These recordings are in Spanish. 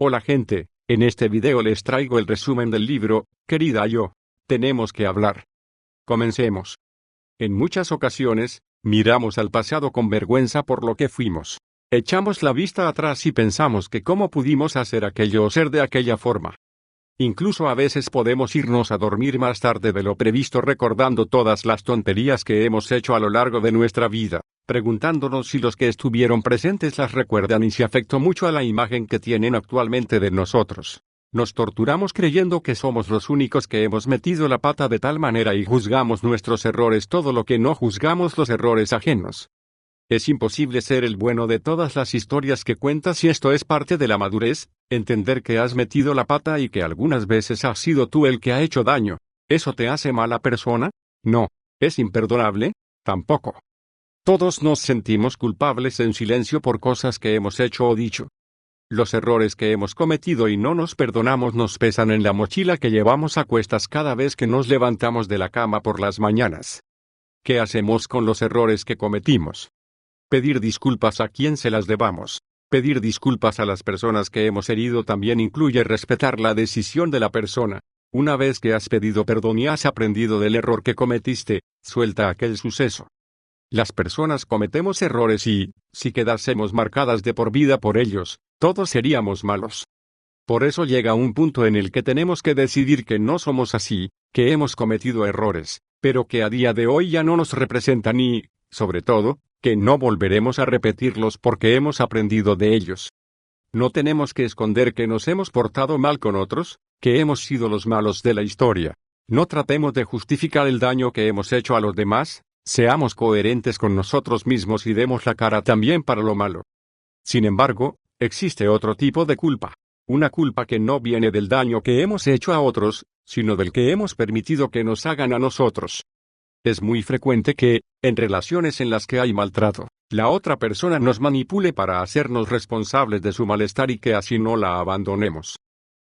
Hola gente, en este video les traigo el resumen del libro, Querida Yo, tenemos que hablar. Comencemos. En muchas ocasiones, miramos al pasado con vergüenza por lo que fuimos. Echamos la vista atrás y pensamos que cómo pudimos hacer aquello o ser de aquella forma. Incluso a veces podemos irnos a dormir más tarde de lo previsto recordando todas las tonterías que hemos hecho a lo largo de nuestra vida, preguntándonos si los que estuvieron presentes las recuerdan y si afectó mucho a la imagen que tienen actualmente de nosotros. Nos torturamos creyendo que somos los únicos que hemos metido la pata de tal manera y juzgamos nuestros errores todo lo que no juzgamos los errores ajenos. Es imposible ser el bueno de todas las historias que cuentas y esto es parte de la madurez, entender que has metido la pata y que algunas veces has sido tú el que ha hecho daño. ¿Eso te hace mala persona? No. ¿Es imperdonable? Tampoco. Todos nos sentimos culpables en silencio por cosas que hemos hecho o dicho. Los errores que hemos cometido y no nos perdonamos nos pesan en la mochila que llevamos a cuestas cada vez que nos levantamos de la cama por las mañanas. ¿Qué hacemos con los errores que cometimos? Pedir disculpas a quien se las debamos. Pedir disculpas a las personas que hemos herido también incluye respetar la decisión de la persona. Una vez que has pedido perdón y has aprendido del error que cometiste, suelta aquel suceso. Las personas cometemos errores y, si quedásemos marcadas de por vida por ellos, todos seríamos malos. Por eso llega un punto en el que tenemos que decidir que no somos así, que hemos cometido errores, pero que a día de hoy ya no nos representan y, sobre todo, que no volveremos a repetirlos porque hemos aprendido de ellos. No tenemos que esconder que nos hemos portado mal con otros, que hemos sido los malos de la historia. No tratemos de justificar el daño que hemos hecho a los demás, seamos coherentes con nosotros mismos y demos la cara también para lo malo. Sin embargo, existe otro tipo de culpa. Una culpa que no viene del daño que hemos hecho a otros, sino del que hemos permitido que nos hagan a nosotros. Es muy frecuente que, en relaciones en las que hay maltrato, la otra persona nos manipule para hacernos responsables de su malestar y que así no la abandonemos.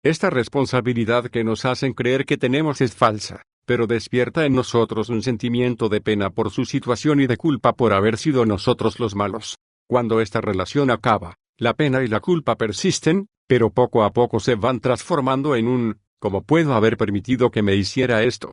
Esta responsabilidad que nos hacen creer que tenemos es falsa, pero despierta en nosotros un sentimiento de pena por su situación y de culpa por haber sido nosotros los malos. Cuando esta relación acaba, la pena y la culpa persisten, pero poco a poco se van transformando en un ¿cómo puedo haber permitido que me hiciera esto?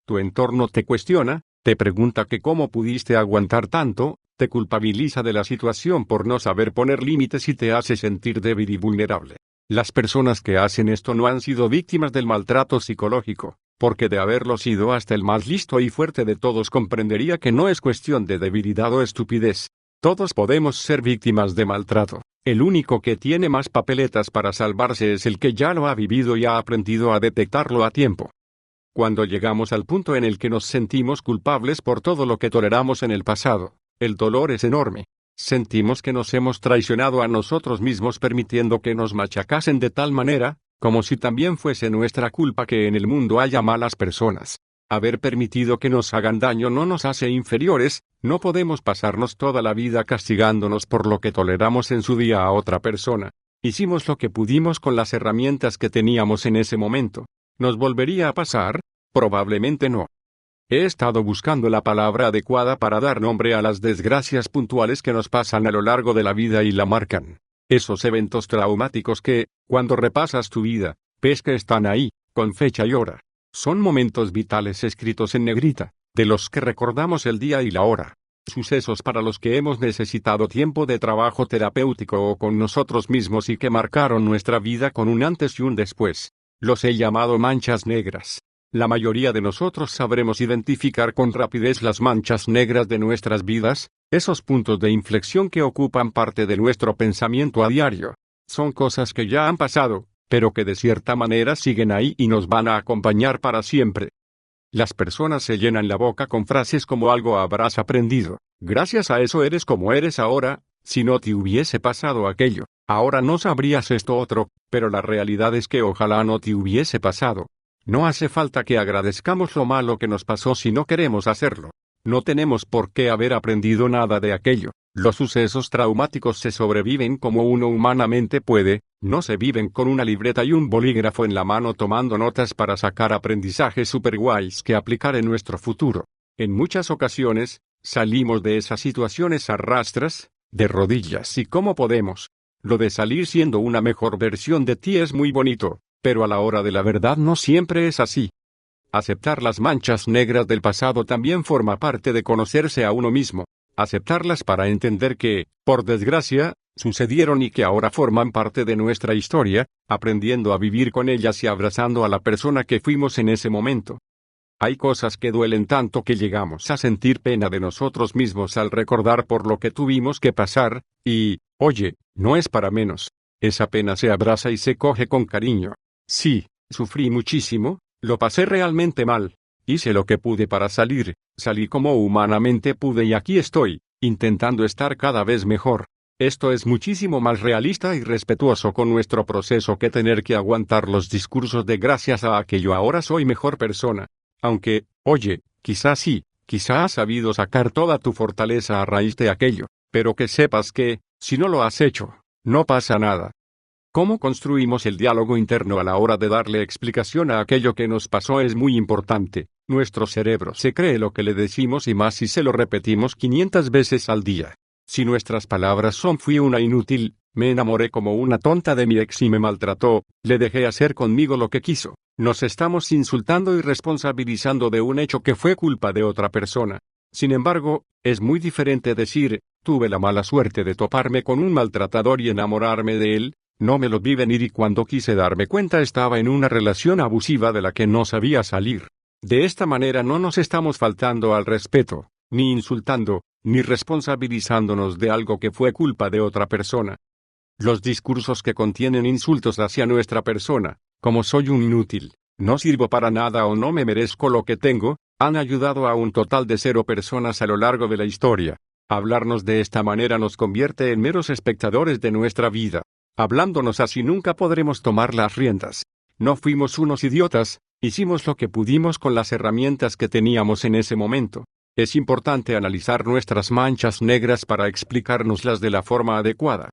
Tu entorno te cuestiona, te pregunta que cómo pudiste aguantar tanto, te culpabiliza de la situación por no saber poner límites y te hace sentir débil y vulnerable. Las personas que hacen esto no han sido víctimas del maltrato psicológico, porque de haberlo sido hasta el más listo y fuerte de todos comprendería que no es cuestión de debilidad o estupidez. Todos podemos ser víctimas de maltrato. El único que tiene más papeletas para salvarse es el que ya lo ha vivido y ha aprendido a detectarlo a tiempo. Cuando llegamos al punto en el que nos sentimos culpables por todo lo que toleramos en el pasado, el dolor es enorme. Sentimos que nos hemos traicionado a nosotros mismos permitiendo que nos machacasen de tal manera, como si también fuese nuestra culpa que en el mundo haya malas personas. Haber permitido que nos hagan daño no nos hace inferiores, no podemos pasarnos toda la vida castigándonos por lo que toleramos en su día a otra persona. Hicimos lo que pudimos con las herramientas que teníamos en ese momento. ¿Nos volvería a pasar? Probablemente no. He estado buscando la palabra adecuada para dar nombre a las desgracias puntuales que nos pasan a lo largo de la vida y la marcan. Esos eventos traumáticos que, cuando repasas tu vida, ves que están ahí, con fecha y hora. Son momentos vitales escritos en negrita, de los que recordamos el día y la hora. Sucesos para los que hemos necesitado tiempo de trabajo terapéutico o con nosotros mismos y que marcaron nuestra vida con un antes y un después. Los he llamado manchas negras. La mayoría de nosotros sabremos identificar con rapidez las manchas negras de nuestras vidas, esos puntos de inflexión que ocupan parte de nuestro pensamiento a diario. Son cosas que ya han pasado, pero que de cierta manera siguen ahí y nos van a acompañar para siempre. Las personas se llenan la boca con frases como algo habrás aprendido, gracias a eso eres como eres ahora, si no te hubiese pasado aquello, ahora no sabrías esto otro, pero la realidad es que ojalá no te hubiese pasado. No hace falta que agradezcamos lo malo que nos pasó si no queremos hacerlo. No tenemos por qué haber aprendido nada de aquello. Los sucesos traumáticos se sobreviven como uno humanamente puede, no se viven con una libreta y un bolígrafo en la mano tomando notas para sacar aprendizajes super guays que aplicar en nuestro futuro. En muchas ocasiones, salimos de esas situaciones a rastras, de rodillas y como podemos. Lo de salir siendo una mejor versión de ti es muy bonito, pero a la hora de la verdad no siempre es así. Aceptar las manchas negras del pasado también forma parte de conocerse a uno mismo. Aceptarlas para entender que, por desgracia, sucedieron y que ahora forman parte de nuestra historia, aprendiendo a vivir con ellas y abrazando a la persona que fuimos en ese momento. Hay cosas que duelen tanto que llegamos a sentir pena de nosotros mismos al recordar por lo que tuvimos que pasar, y, oye, no es para menos. Esa pena se abraza y se coge con cariño. Sí, sufrí muchísimo, lo pasé realmente mal. Hice lo que pude para salir, salí como humanamente pude y aquí estoy, intentando estar cada vez mejor. Esto es muchísimo más realista y respetuoso con nuestro proceso que tener que aguantar los discursos de gracias a aquello ahora soy mejor persona. Aunque, oye, quizás sí, quizás has sabido sacar toda tu fortaleza a raíz de aquello, pero que sepas que, si no lo has hecho, no pasa nada. Cómo construimos el diálogo interno a la hora de darle explicación a aquello que nos pasó es muy importante. Nuestro cerebro se cree lo que le decimos y más si se lo repetimos 500 veces al día. Si nuestras palabras son fui una inútil, me enamoré como una tonta de mi ex y me maltrató, le dejé hacer conmigo lo que quiso, nos estamos insultando y responsabilizando de un hecho que fue culpa de otra persona. Sin embargo, es muy diferente decir, tuve la mala suerte de toparme con un maltratador y enamorarme de él. No me lo vi venir y cuando quise darme cuenta estaba en una relación abusiva de la que no sabía salir. De esta manera no nos estamos faltando al respeto, ni insultando, ni responsabilizándonos de algo que fue culpa de otra persona. Los discursos que contienen insultos hacia nuestra persona, como soy un inútil, no sirvo para nada o no me merezco lo que tengo, han ayudado a un total de 0 personas a lo largo de la historia. Hablarnos de esta manera nos convierte en meros espectadores de nuestra vida. Hablándonos así nunca podremos tomar las riendas. No fuimos unos idiotas, hicimos lo que pudimos con las herramientas que teníamos en ese momento. Es importante analizar nuestras manchas negras para explicárnoslas de la forma adecuada.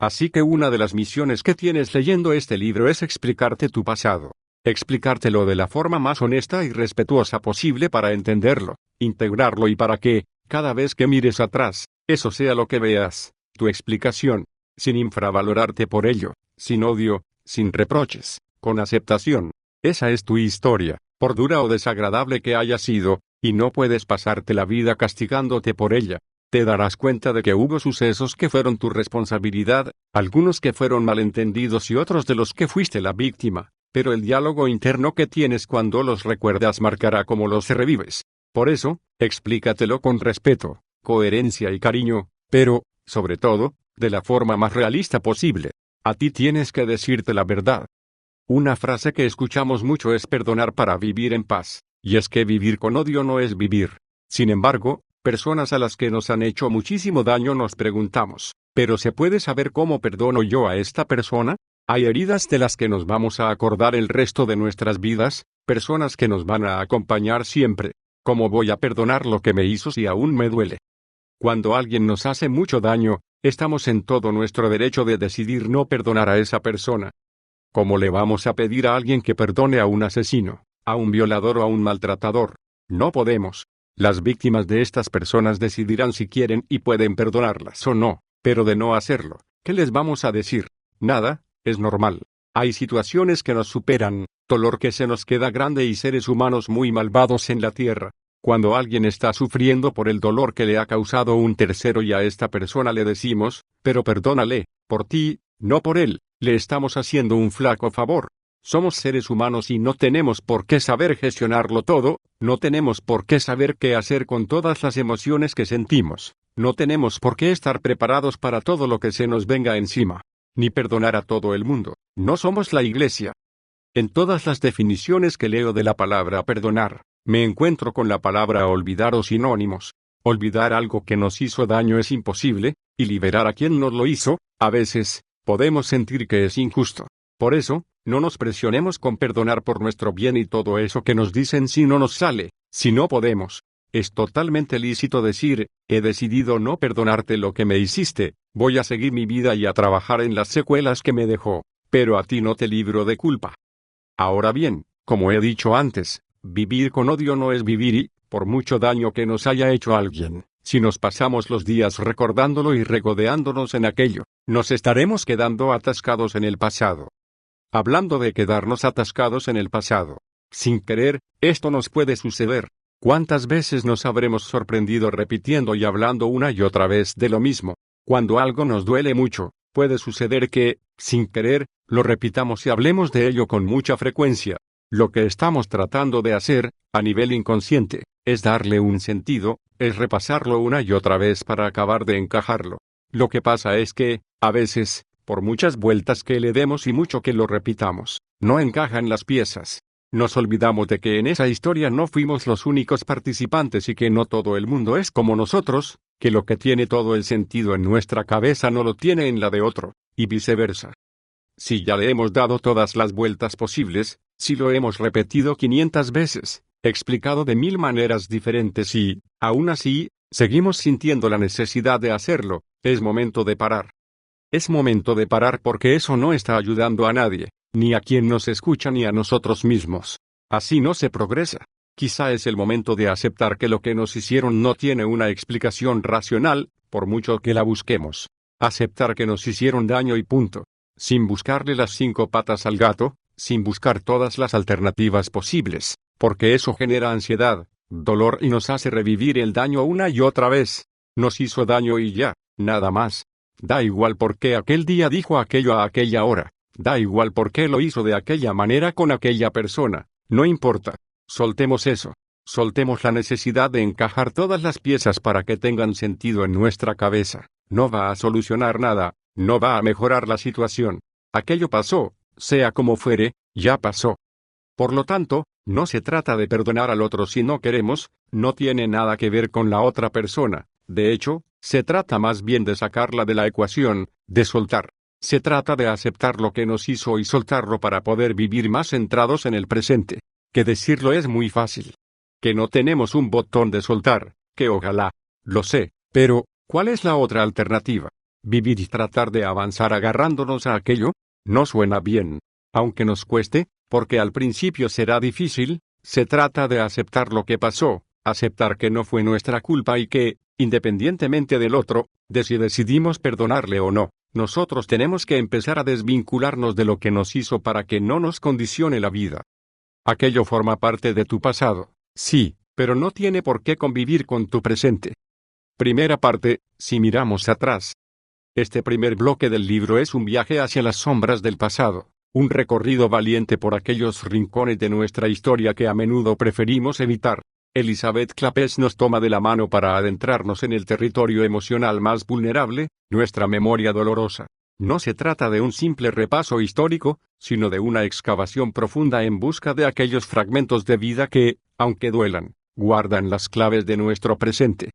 Así que una de las misiones que tienes leyendo este libro es explicarte tu pasado. Explicártelo de la forma más honesta y respetuosa posible para entenderlo, integrarlo y para que, cada vez que mires atrás, eso sea lo que veas, tu explicación. Sin infravalorarte por ello, sin odio, sin reproches, con aceptación. Esa es tu historia, por dura o desagradable que haya sido, y no puedes pasarte la vida castigándote por ella. Te darás cuenta de que hubo sucesos que fueron tu responsabilidad, algunos que fueron malentendidos y otros de los que fuiste la víctima, pero el diálogo interno que tienes cuando los recuerdas marcará cómo los revives. Por eso, explícatelo con respeto, coherencia y cariño, pero, sobre todo, de la forma más realista posible. A ti tienes que decirte la verdad. Una frase que escuchamos mucho es perdonar para vivir en paz, y es que vivir con odio no es vivir. Sin embargo, personas a las que nos han hecho muchísimo daño nos preguntamos, ¿pero se puede saber cómo perdono yo a esta persona? Hay heridas de las que nos vamos a acordar el resto de nuestras vidas, personas que nos van a acompañar siempre. ¿Cómo voy a perdonar lo que me hizo si aún me duele? Cuando alguien nos hace mucho daño, estamos en todo nuestro derecho de decidir no perdonar a esa persona. ¿Cómo le vamos a pedir a alguien que perdone a un asesino, a un violador o a un maltratador? No podemos. Las víctimas de estas personas decidirán si quieren y pueden perdonarlas o no, pero de no hacerlo, ¿qué les vamos a decir? Nada, es normal. Hay situaciones que nos superan, dolor que se nos queda grande y seres humanos muy malvados en la tierra. Cuando alguien está sufriendo por el dolor que le ha causado un tercero y a esta persona le decimos, pero perdónale, por ti, no por él, le estamos haciendo un flaco favor. Somos seres humanos y no tenemos por qué saber gestionarlo todo, no tenemos por qué saber qué hacer con todas las emociones que sentimos, no tenemos por qué estar preparados para todo lo que se nos venga encima, ni perdonar a todo el mundo, no somos la iglesia. En todas las definiciones que leo de la palabra perdonar, me encuentro con la palabra olvidar o sinónimos. Olvidar algo que nos hizo daño es imposible, y liberar a quien nos lo hizo, a veces, podemos sentir que es injusto. Por eso, no nos presionemos con perdonar por nuestro bien y todo eso que nos dicen si no nos sale, si no podemos. Es totalmente lícito decir, he decidido no perdonarte lo que me hiciste, voy a seguir mi vida y a trabajar en las secuelas que me dejó, pero a ti no te libro de culpa. Ahora bien, como he dicho antes, vivir con odio no es vivir y, por mucho daño que nos haya hecho alguien, Si nos pasamos los días recordándolo y regodeándonos en aquello, nos estaremos quedando atascados en el pasado. Hablando de quedarnos atascados en el pasado, sin querer, esto nos puede suceder. ¿Cuántas veces nos habremos sorprendido repitiendo y hablando una y otra vez de lo mismo? Cuando algo nos duele mucho, puede suceder que, sin querer, lo repitamos y hablemos de ello con mucha frecuencia. Lo que estamos tratando de hacer, a nivel inconsciente, es darle un sentido, es repasarlo una y otra vez para acabar de encajarlo. Lo que pasa es que, a veces, por muchas vueltas que le demos y mucho que lo repitamos, no encajan las piezas. Nos olvidamos de que en esa historia no fuimos los únicos participantes y que no todo el mundo es como nosotros, que lo que tiene todo el sentido en nuestra cabeza no lo tiene en la de otro, y viceversa. Si ya le hemos dado todas las vueltas posibles, si lo hemos repetido 500 veces, explicado de 1000 maneras diferentes y, aún así, seguimos sintiendo la necesidad de hacerlo, es momento de parar. Es momento de parar porque eso no está ayudando a nadie, ni a quien nos escucha ni a nosotros mismos. Así no se progresa. Quizá es el momento de aceptar que lo que nos hicieron no tiene una explicación racional, por mucho que la busquemos. Aceptar que nos hicieron daño y punto. Sin buscarle las 5 patas al gato, sin buscar todas las alternativas posibles, porque eso genera ansiedad, dolor y nos hace revivir el daño una y otra vez. Nos hizo daño y ya, nada más. Da igual por qué aquel día dijo aquello a aquella hora. Da igual por qué lo hizo de aquella manera con aquella persona. No importa. Soltemos eso. Soltemos la necesidad de encajar todas las piezas para que tengan sentido en nuestra cabeza. No va a solucionar nada. No va a mejorar la situación. Aquello pasó, sea como fuere, ya pasó. Por lo tanto, no se trata de perdonar al otro si no queremos, no tiene nada que ver con la otra persona. De hecho, se trata más bien de sacarla de la ecuación, de soltar. Se trata de aceptar lo que nos hizo y soltarlo para poder vivir más centrados en el presente. Que decirlo es muy fácil. Que no tenemos un botón de soltar, que ojalá. Lo sé, pero, ¿cuál es la otra alternativa? ¿Vivir y tratar de avanzar agarrándonos a aquello? No suena bien. Aunque nos cueste, porque al principio será difícil, se trata de aceptar lo que pasó, aceptar que no fue nuestra culpa y que, independientemente del otro, de si decidimos perdonarle o no, nosotros tenemos que empezar a desvincularnos de lo que nos hizo para que no nos condicione la vida. Aquello forma parte de tu pasado, sí, pero no tiene por qué convivir con tu presente. Primera parte, si miramos atrás. Este primer bloque del libro es un viaje hacia las sombras del pasado, un recorrido valiente por aquellos rincones de nuestra historia que a menudo preferimos evitar. Elizabeth Clapes nos toma de la mano para adentrarnos en el territorio emocional más vulnerable, nuestra memoria dolorosa. No se trata de un simple repaso histórico, sino de una excavación profunda en busca de aquellos fragmentos de vida que, aunque duelan, guardan las claves de nuestro presente.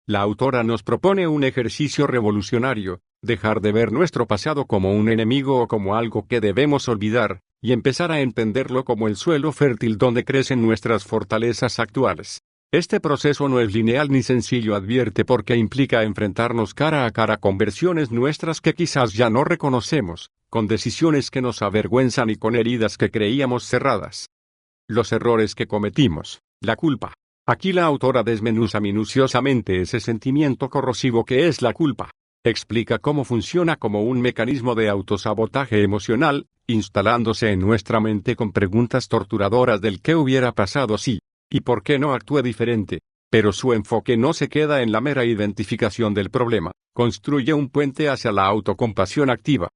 La autora nos propone un ejercicio revolucionario, dejar de ver nuestro pasado como un enemigo o como algo que debemos olvidar, y empezar a entenderlo como el suelo fértil donde crecen nuestras fortalezas actuales. Este proceso no es lineal ni sencillo, advierte, porque implica enfrentarnos cara a cara con versiones nuestras que quizás ya no reconocemos, con decisiones que nos avergüenzan y con heridas que creíamos cerradas. Los errores que cometimos, la culpa. Aquí la autora desmenuza minuciosamente ese sentimiento corrosivo que es la culpa. Explica cómo funciona como un mecanismo de autosabotaje emocional, instalándose en nuestra mente con preguntas torturadoras del qué hubiera pasado si, y por qué no actúe diferente. Pero su enfoque no se queda en la mera identificación del problema, construye un puente hacia la autocompasión activa.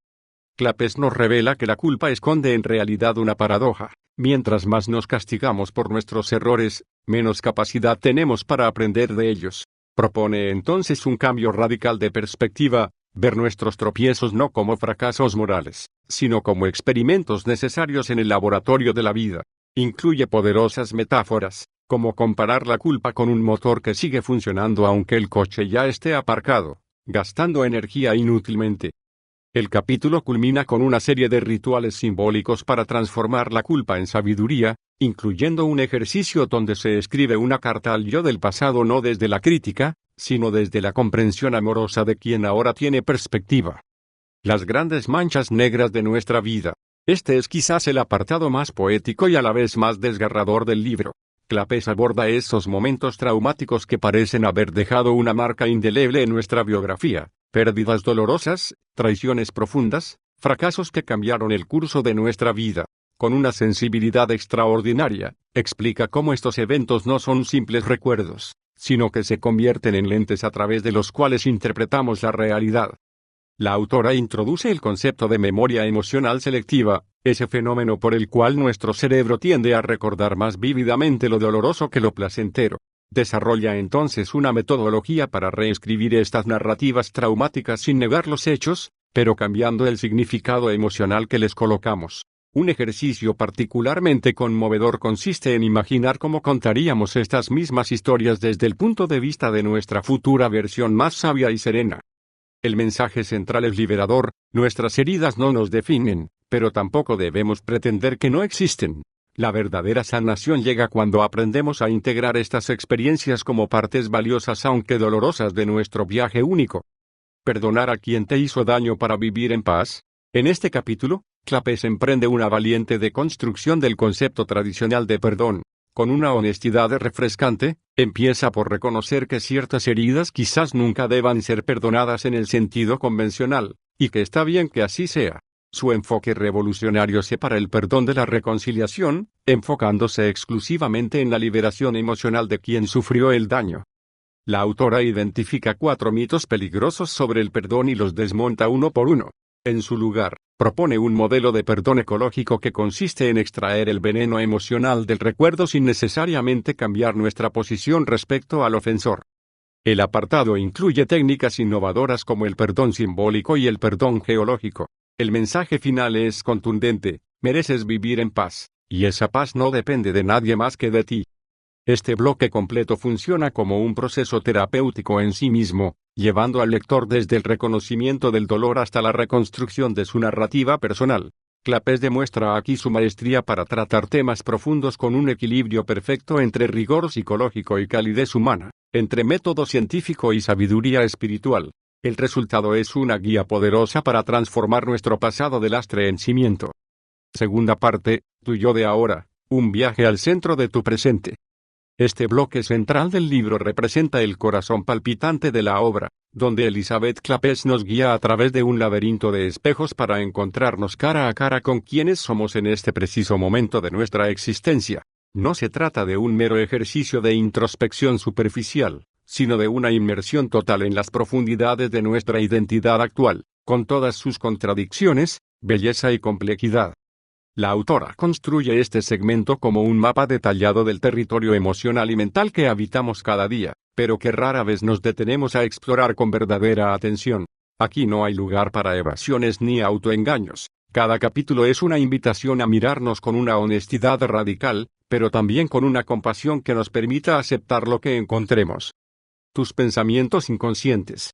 Clapes nos revela que la culpa esconde en realidad una paradoja. Mientras más nos castigamos por nuestros errores, menos capacidad tenemos para aprender de ellos. Propone entonces un cambio radical de perspectiva, ver nuestros tropiezos no como fracasos morales, sino como experimentos necesarios en el laboratorio de la vida. Incluye poderosas metáforas, como comparar la culpa con un motor que sigue funcionando aunque el coche ya esté aparcado, gastando energía inútilmente. El capítulo culmina con una serie de rituales simbólicos para transformar la culpa en sabiduría, incluyendo un ejercicio donde se escribe una carta al yo del pasado no desde la crítica, sino desde la comprensión amorosa de quien ahora tiene perspectiva. Las grandes manchas negras de nuestra vida. Este es quizás el apartado más poético y a la vez más desgarrador del libro. Clapés aborda esos momentos traumáticos que parecen haber dejado una marca indeleble en nuestra biografía, pérdidas dolorosas, traiciones profundas, fracasos que cambiaron el curso de nuestra vida. Con una sensibilidad extraordinaria, explica cómo estos eventos no son simples recuerdos, sino que se convierten en lentes a través de los cuales interpretamos la realidad. La autora introduce el concepto de memoria emocional selectiva, ese fenómeno por el cual nuestro cerebro tiende a recordar más vívidamente lo doloroso que lo placentero. Desarrolla entonces una metodología para reescribir estas narrativas traumáticas sin negar los hechos, pero cambiando el significado emocional que les colocamos. Un ejercicio particularmente conmovedor consiste en imaginar cómo contaríamos estas mismas historias desde el punto de vista de nuestra futura versión más sabia y serena. El mensaje central es liberador: nuestras heridas no nos definen, pero tampoco debemos pretender que no existen. La verdadera sanación llega cuando aprendemos a integrar estas experiencias como partes valiosas aunque dolorosas de nuestro viaje único. Perdonar a quien te hizo daño para vivir en paz. En este capítulo, Clapés emprende una valiente deconstrucción del concepto tradicional de perdón. Con una honestidad refrescante, empieza por reconocer que ciertas heridas quizás nunca deban ser perdonadas en el sentido convencional, y que está bien que así sea. Su enfoque revolucionario separa el perdón de la reconciliación, enfocándose exclusivamente en la liberación emocional de quien sufrió el daño. La autora identifica 4 mitos peligrosos sobre el perdón y los desmonta uno por uno. En su lugar, propone un modelo de perdón ecológico que consiste en extraer el veneno emocional del recuerdo sin necesariamente cambiar nuestra posición respecto al ofensor. El apartado incluye técnicas innovadoras como el perdón simbólico y el perdón geológico. El mensaje final es contundente: mereces vivir en paz, y esa paz no depende de nadie más que de ti. Este bloque completo funciona como un proceso terapéutico en sí mismo, llevando al lector desde el reconocimiento del dolor hasta la reconstrucción de su narrativa personal. Clapés demuestra aquí su maestría para tratar temas profundos con un equilibrio perfecto entre rigor psicológico y calidez humana, entre método científico y sabiduría espiritual. El resultado es una guía poderosa para transformar nuestro pasado de lastre en cimiento. Segunda parte, tu yo de ahora, un viaje al centro de tu presente. Este bloque central del libro representa el corazón palpitante de la obra, donde Elizabeth Clapés nos guía a través de un laberinto de espejos para encontrarnos cara a cara con quienes somos en este preciso momento de nuestra existencia. No se trata de un mero ejercicio de introspección superficial, sino de una inmersión total en las profundidades de nuestra identidad actual, con todas sus contradicciones, belleza y complejidad. La autora construye este segmento como un mapa detallado del territorio emocional y mental que habitamos cada día, pero que rara vez nos detenemos a explorar con verdadera atención. Aquí no hay lugar para evasiones ni autoengaños. Cada capítulo es una invitación a mirarnos con una honestidad radical, pero también con una compasión que nos permita aceptar lo que encontremos. Tus pensamientos inconscientes.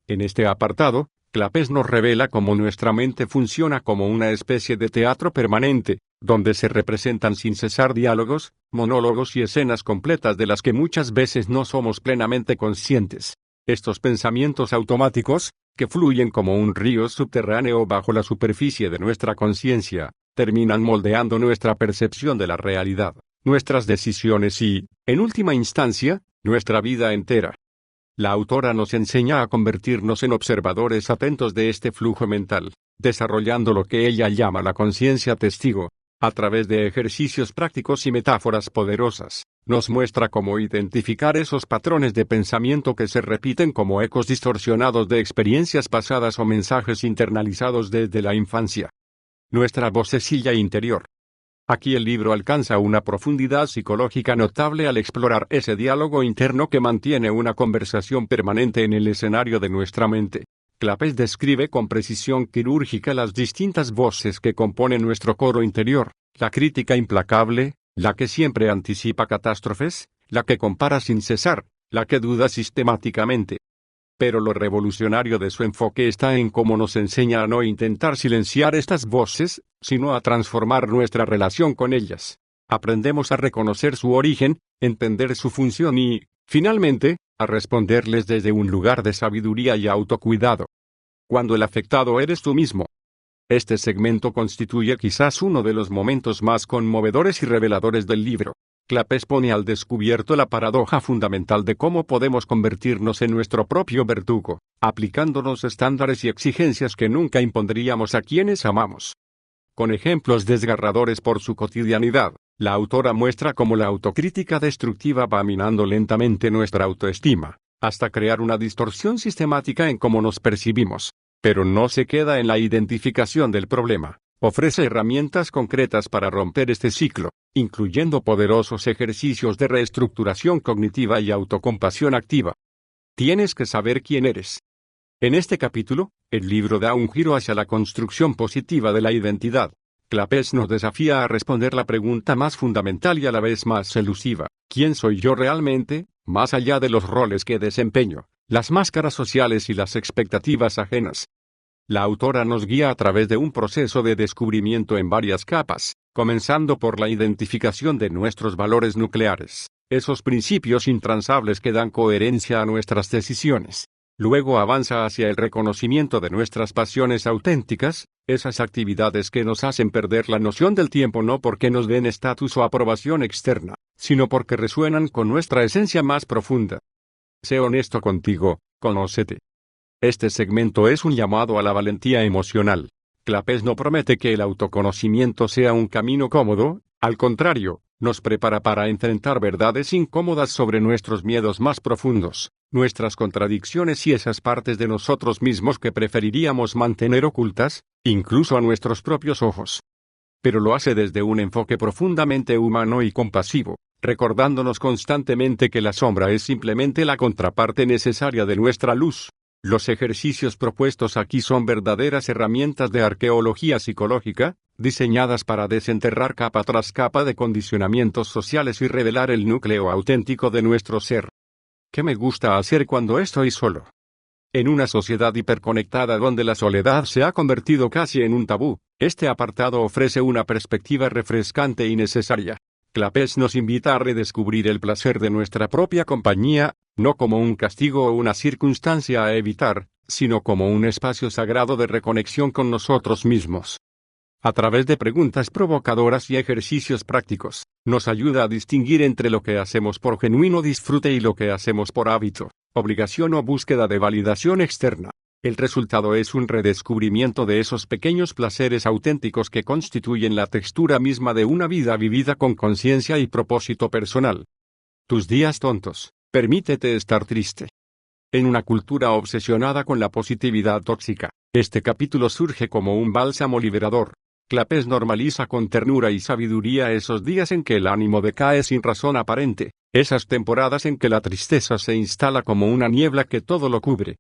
En este apartado, Clapés nos revela cómo nuestra mente funciona como una especie de teatro permanente, donde se representan sin cesar diálogos, monólogos y escenas completas de las que muchas veces no somos plenamente conscientes. Estos pensamientos automáticos, que fluyen como un río subterráneo bajo la superficie de nuestra conciencia, terminan moldeando nuestra percepción de la realidad, nuestras decisiones y, en última instancia, nuestra vida entera. La autora nos enseña a convertirnos en observadores atentos de este flujo mental, desarrollando lo que ella llama la conciencia testigo. A través de ejercicios prácticos y metáforas poderosas, nos muestra cómo identificar esos patrones de pensamiento que se repiten como ecos distorsionados de experiencias pasadas o mensajes internalizados desde la infancia. Nuestra vocecilla interior. Aquí el libro alcanza una profundidad psicológica notable al explorar ese diálogo interno que mantiene una conversación permanente en el escenario de nuestra mente. Clapés describe con precisión quirúrgica las distintas voces que componen nuestro coro interior: la crítica implacable, la que siempre anticipa catástrofes, la que compara sin cesar, la que duda sistemáticamente. Pero lo revolucionario de su enfoque está en cómo nos enseña a no intentar silenciar estas voces, sino a transformar nuestra relación con ellas. Aprendemos a reconocer su origen, entender su función y, finalmente, a responderles desde un lugar de sabiduría y autocuidado. Cuando el afectado eres tú mismo. Este segmento constituye quizás uno de los momentos más conmovedores y reveladores del libro. Clapés pone al descubierto la paradoja fundamental de cómo podemos convertirnos en nuestro propio verdugo, aplicándonos estándares y exigencias que nunca impondríamos a quienes amamos. Con ejemplos desgarradores por su cotidianidad, la autora muestra cómo la autocrítica destructiva va minando lentamente nuestra autoestima, hasta crear una distorsión sistemática en cómo nos percibimos. Pero no se queda en la identificación del problema. Ofrece herramientas concretas para romper este ciclo, incluyendo poderosos ejercicios de reestructuración cognitiva y autocompasión activa. Tienes que saber quién eres. En este capítulo, el libro da un giro hacia la construcción positiva de la identidad. Clapés nos desafía a responder la pregunta más fundamental y a la vez más elusiva: ¿quién soy yo realmente, más allá de los roles que desempeño, las máscaras sociales y las expectativas ajenas? La autora nos guía a través de un proceso de descubrimiento en varias capas, comenzando por la identificación de nuestros valores nucleares, esos principios intransables que dan coherencia a nuestras decisiones. Luego avanza hacia el reconocimiento de nuestras pasiones auténticas, esas actividades que nos hacen perder la noción del tiempo no porque nos den estatus o aprobación externa, sino porque resuenan con nuestra esencia más profunda. Sé honesto contigo, conócete. Este segmento es un llamado a la valentía emocional. Clapés no promete que el autoconocimiento sea un camino cómodo, al contrario, nos prepara para enfrentar verdades incómodas sobre nuestros miedos más profundos, nuestras contradicciones y esas partes de nosotros mismos que preferiríamos mantener ocultas, incluso a nuestros propios ojos. Pero lo hace desde un enfoque profundamente humano y compasivo, recordándonos constantemente que la sombra es simplemente la contraparte necesaria de nuestra luz. Los ejercicios propuestos aquí son verdaderas herramientas de arqueología psicológica, diseñadas para desenterrar capa tras capa de condicionamientos sociales y revelar el núcleo auténtico de nuestro ser. ¿Qué me gusta hacer cuando estoy solo? En una sociedad hiperconectada donde la soledad se ha convertido casi en un tabú, este apartado ofrece una perspectiva refrescante y necesaria. Clapés nos invita a redescubrir el placer de nuestra propia compañía, no como un castigo o una circunstancia a evitar, sino como un espacio sagrado de reconexión con nosotros mismos. A través de preguntas provocadoras y ejercicios prácticos, nos ayuda a distinguir entre lo que hacemos por genuino disfrute y lo que hacemos por hábito, obligación o búsqueda de validación externa. El resultado es un redescubrimiento de esos pequeños placeres auténticos que constituyen la textura misma de una vida vivida con conciencia y propósito personal. Tus días tontos. Permítete estar triste. En una cultura obsesionada con la positividad tóxica, este capítulo surge como un bálsamo liberador. Clapés normaliza con ternura y sabiduría esos días en que el ánimo decae sin razón aparente, esas temporadas en que la tristeza se instala como una niebla que todo lo cubre.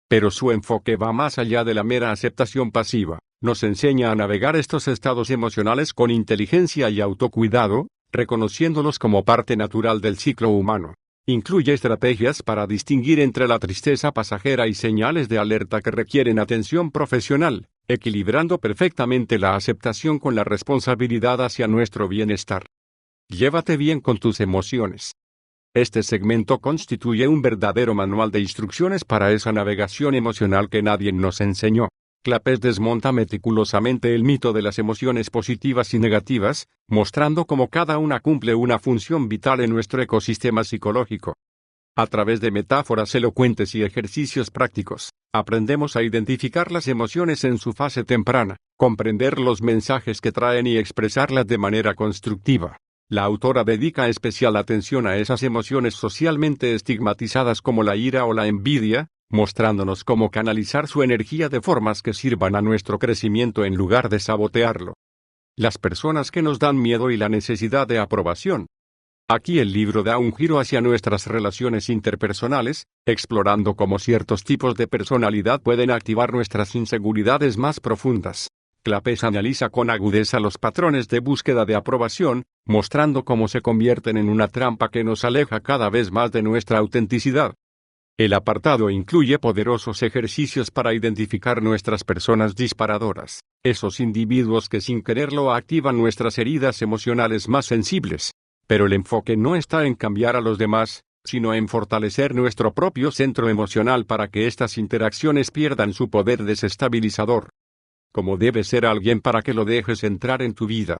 Pero su enfoque va más allá de la mera aceptación pasiva, nos enseña a navegar estos estados emocionales con inteligencia y autocuidado, reconociéndolos como parte natural del ciclo humano. Incluye estrategias para distinguir entre la tristeza pasajera y señales de alerta que requieren atención profesional, equilibrando perfectamente la aceptación con la responsabilidad hacia nuestro bienestar. Llévate bien con tus emociones. Este segmento constituye un verdadero manual de instrucciones para esa navegación emocional que nadie nos enseñó. Clapés desmonta meticulosamente el mito de las emociones positivas y negativas, mostrando cómo cada una cumple una función vital en nuestro ecosistema psicológico. A través de metáforas elocuentes y ejercicios prácticos, aprendemos a identificar las emociones en su fase temprana, comprender los mensajes que traen y expresarlas de manera constructiva. La autora dedica especial atención a esas emociones socialmente estigmatizadas como la ira o la envidia, mostrándonos cómo canalizar su energía de formas que sirvan a nuestro crecimiento en lugar de sabotearlo. Las personas que nos dan miedo y la necesidad de aprobación. Aquí el libro da un giro hacia nuestras relaciones interpersonales, explorando cómo ciertos tipos de personalidad pueden activar nuestras inseguridades más profundas. Clapés analiza con agudeza los patrones de búsqueda de aprobación, mostrando cómo se convierten en una trampa que nos aleja cada vez más de nuestra autenticidad. El apartado incluye poderosos ejercicios para identificar nuestras personas disparadoras, esos individuos que sin quererlo activan nuestras heridas emocionales más sensibles. Pero el enfoque no está en cambiar a los demás, sino en fortalecer nuestro propio centro emocional para que estas interacciones pierdan su poder desestabilizador. ¿Cómo debe ser alguien para que lo dejes entrar en tu vida?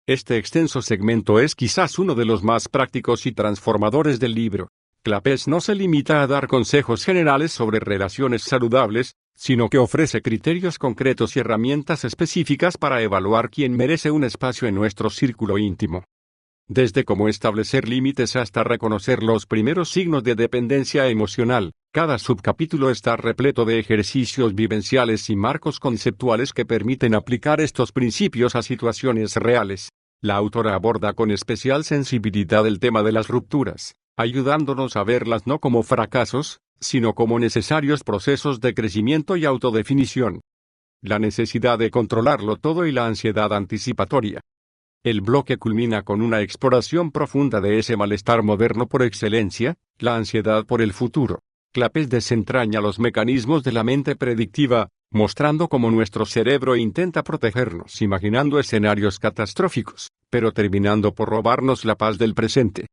Este extenso segmento es quizás uno de los más prácticos y transformadores del libro. Clapés no se limita a dar consejos generales sobre relaciones saludables, sino que ofrece criterios concretos y herramientas específicas para evaluar quién merece un espacio en nuestro círculo íntimo. Desde cómo establecer límites hasta reconocer los primeros signos de dependencia emocional, cada subcapítulo está repleto de ejercicios vivenciales y marcos conceptuales que permiten aplicar estos principios a situaciones reales. La autora aborda con especial sensibilidad el tema de las rupturas, ayudándonos a verlas no como fracasos, sino como necesarios procesos de crecimiento y autodefinición. La necesidad de controlarlo todo y la ansiedad anticipatoria. El bloque culmina con una exploración profunda de ese malestar moderno por excelencia, la ansiedad por el futuro. Clapés desentraña los mecanismos de la mente predictiva, mostrando cómo nuestro cerebro intenta protegernos imaginando escenarios catastróficos, pero terminando por robarnos la paz del presente.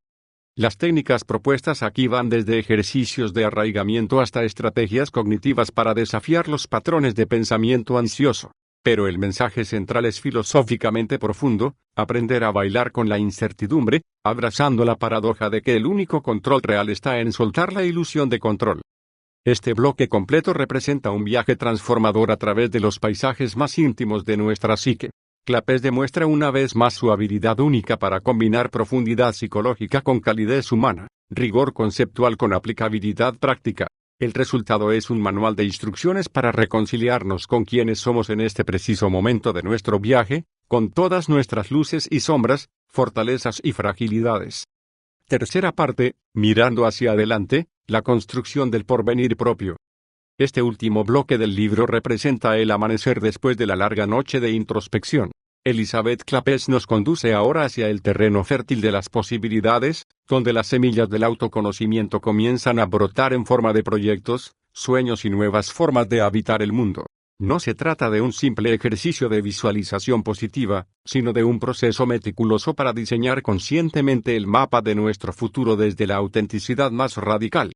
Las técnicas propuestas aquí van desde ejercicios de arraigamiento hasta estrategias cognitivas para desafiar los patrones de pensamiento ansioso. Pero el mensaje central es filosóficamente profundo: aprender a bailar con la incertidumbre, abrazando la paradoja de que el único control real está en soltar la ilusión de control. Este bloque completo representa un viaje transformador a través de los paisajes más íntimos de nuestra psique. Clapés demuestra una vez más su habilidad única para combinar profundidad psicológica con calidez humana, rigor conceptual con aplicabilidad práctica. El resultado es un manual de instrucciones para reconciliarnos con quienes somos en este preciso momento de nuestro viaje, con todas nuestras luces y sombras, fortalezas y fragilidades. Tercera parte, mirando hacia adelante, la construcción del porvenir propio. Este último bloque del libro representa el amanecer después de la larga noche de introspección. Elizabeth Clapés nos conduce ahora hacia el terreno fértil de las posibilidades, donde las semillas del autoconocimiento comienzan a brotar en forma de proyectos, sueños y nuevas formas de habitar el mundo. No se trata de un simple ejercicio de visualización positiva, sino de un proceso meticuloso para diseñar conscientemente el mapa de nuestro futuro desde la autenticidad más radical.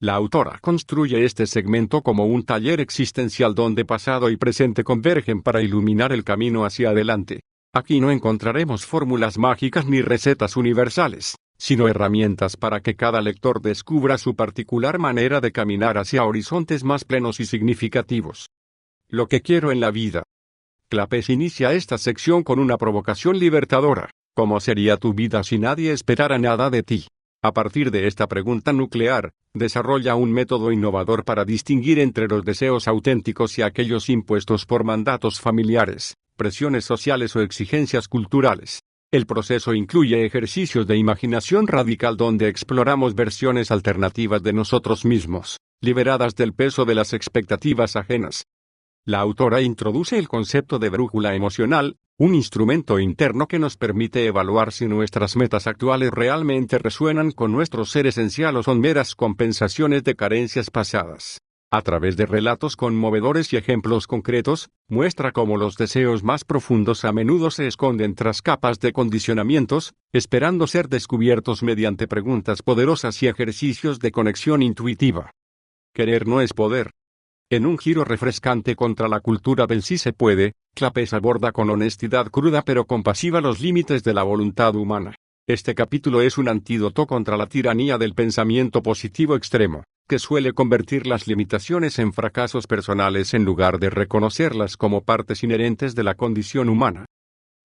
La autora construye este segmento como un taller existencial donde pasado y presente convergen para iluminar el camino hacia adelante. Aquí no encontraremos fórmulas mágicas ni recetas universales, sino herramientas para que cada lector descubra su particular manera de caminar hacia horizontes más plenos y significativos. Lo que quiero en la vida. Clapés inicia esta sección con una provocación libertadora: ¿cómo sería tu vida si nadie esperara nada de ti? A partir de esta pregunta nuclear, desarrolla un método innovador para distinguir entre los deseos auténticos y aquellos impuestos por mandatos familiares, presiones sociales o exigencias culturales. El proceso incluye ejercicios de imaginación radical donde exploramos versiones alternativas de nosotros mismos, liberadas del peso de las expectativas ajenas. La autora introduce el concepto de brújula emocional, un instrumento interno que nos permite evaluar si nuestras metas actuales realmente resuenan con nuestro ser esencial o son meras compensaciones de carencias pasadas. A través de relatos conmovedores y ejemplos concretos, muestra cómo los deseos más profundos a menudo se esconden tras capas de condicionamientos, esperando ser descubiertos mediante preguntas poderosas y ejercicios de conexión intuitiva. Querer no es poder. En un giro refrescante contra la cultura del sí se puede, Clapés aborda con honestidad cruda pero compasiva los límites de la voluntad humana. Este capítulo es un antídoto contra la tiranía del pensamiento positivo extremo, que suele convertir las limitaciones en fracasos personales en lugar de reconocerlas como partes inherentes de la condición humana.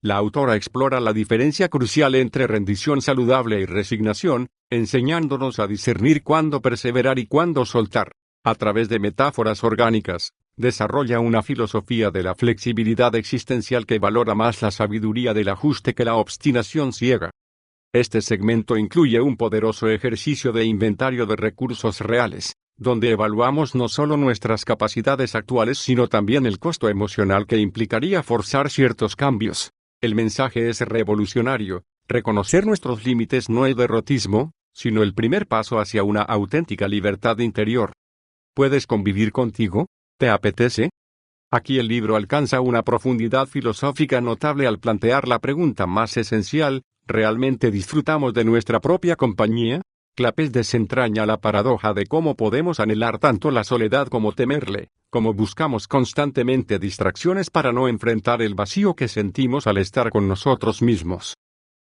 La autora explora la diferencia crucial entre rendición saludable y resignación, enseñándonos a discernir cuándo perseverar y cuándo soltar. A través de metáforas orgánicas, desarrolla una filosofía de la flexibilidad existencial que valora más la sabiduría del ajuste que la obstinación ciega. Este segmento incluye un poderoso ejercicio de inventario de recursos reales, donde evaluamos no solo nuestras capacidades actuales sino también el costo emocional que implicaría forzar ciertos cambios. El mensaje es revolucionario: reconocer nuestros límites no es derrotismo, sino el primer paso hacia una auténtica libertad interior. ¿Puedes convivir contigo? ¿Te apetece? Aquí el libro alcanza una profundidad filosófica notable al plantear la pregunta más esencial: ¿realmente disfrutamos de nuestra propia compañía? Clapés desentraña la paradoja de cómo podemos anhelar tanto la soledad como temerle, como buscamos constantemente distracciones para no enfrentar el vacío que sentimos al estar con nosotros mismos.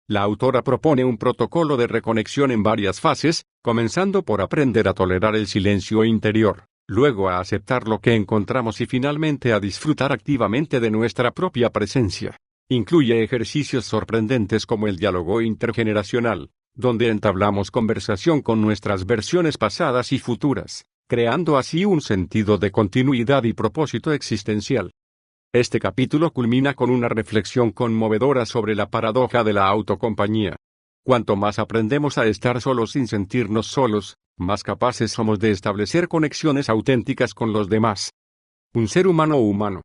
La autora propone un protocolo de reconexión en varias fases, comenzando por aprender a tolerar el silencio interior, luego a aceptar lo que encontramos y finalmente a disfrutar activamente de nuestra propia presencia. Incluye ejercicios sorprendentes como el diálogo intergeneracional, donde entablamos conversación con nuestras versiones pasadas y futuras, creando así un sentido de continuidad y propósito existencial. Este capítulo culmina con una reflexión conmovedora sobre la paradoja de la autocompañía. Cuanto más aprendemos a estar solos sin sentirnos solos, más capaces somos de establecer conexiones auténticas con los demás. Un ser humano.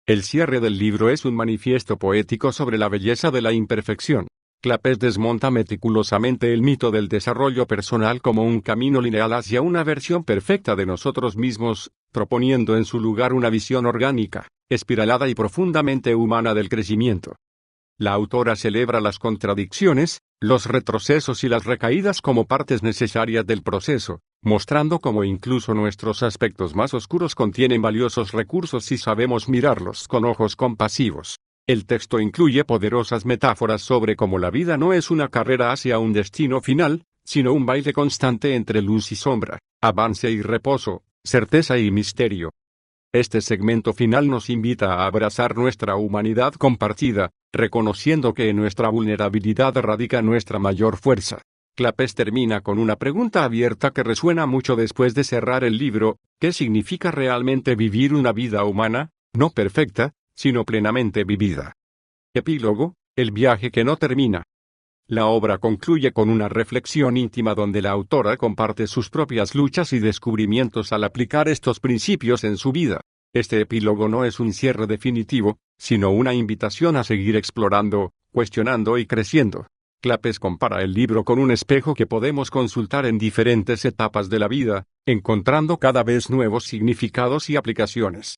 El cierre del libro es un manifiesto poético sobre la belleza de la imperfección. Clapés desmonta meticulosamente el mito del desarrollo personal como un camino lineal hacia una versión perfecta de nosotros mismos, proponiendo en su lugar una visión orgánica, espiralada y profundamente humana del crecimiento. La autora celebra las contradicciones, los retrocesos y las recaídas como partes necesarias del proceso, mostrando cómo incluso nuestros aspectos más oscuros contienen valiosos recursos si sabemos mirarlos con ojos compasivos. El texto incluye poderosas metáforas sobre cómo la vida no es una carrera hacia un destino final, sino un baile constante entre luz y sombra, avance y reposo, certeza y misterio. Este segmento final nos invita a abrazar nuestra humanidad compartida, reconociendo que en nuestra vulnerabilidad radica nuestra mayor fuerza. Clapés termina con una pregunta abierta que resuena mucho después de cerrar el libro: ¿qué significa realmente vivir una vida humana, no perfecta, sino plenamente vivida? Epílogo: el viaje que no termina. La obra concluye con una reflexión íntima donde la autora comparte sus propias luchas y descubrimientos al aplicar estos principios en su vida. Este epílogo no es un cierre definitivo, sino una invitación a seguir explorando, cuestionando y creciendo. Clapés compara el libro con un espejo que podemos consultar en diferentes etapas de la vida, encontrando cada vez nuevos significados y aplicaciones.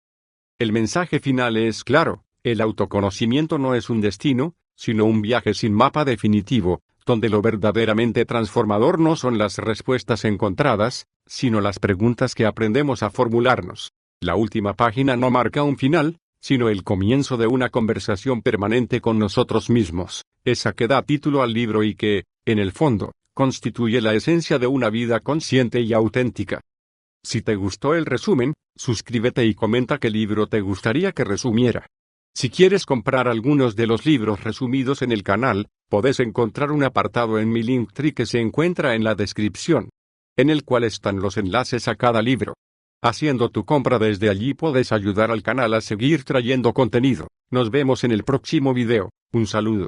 El mensaje final es claro: el autoconocimiento no es un destino, sino un viaje sin mapa definitivo, donde lo verdaderamente transformador no son las respuestas encontradas, sino las preguntas que aprendemos a formularnos. La última página no marca un final, sino el comienzo de una conversación permanente con nosotros mismos, esa que da título al libro y que, en el fondo, constituye la esencia de una vida consciente y auténtica. Si te gustó el resumen, suscríbete y comenta qué libro te gustaría que resumiera. Si quieres comprar algunos de los libros resumidos en el canal, podés encontrar un apartado en mi Linktree que se encuentra en la descripción, en el cual están los enlaces a cada libro. Haciendo tu compra desde allí puedes ayudar al canal a seguir trayendo contenido. Nos vemos en el próximo video. Un saludo.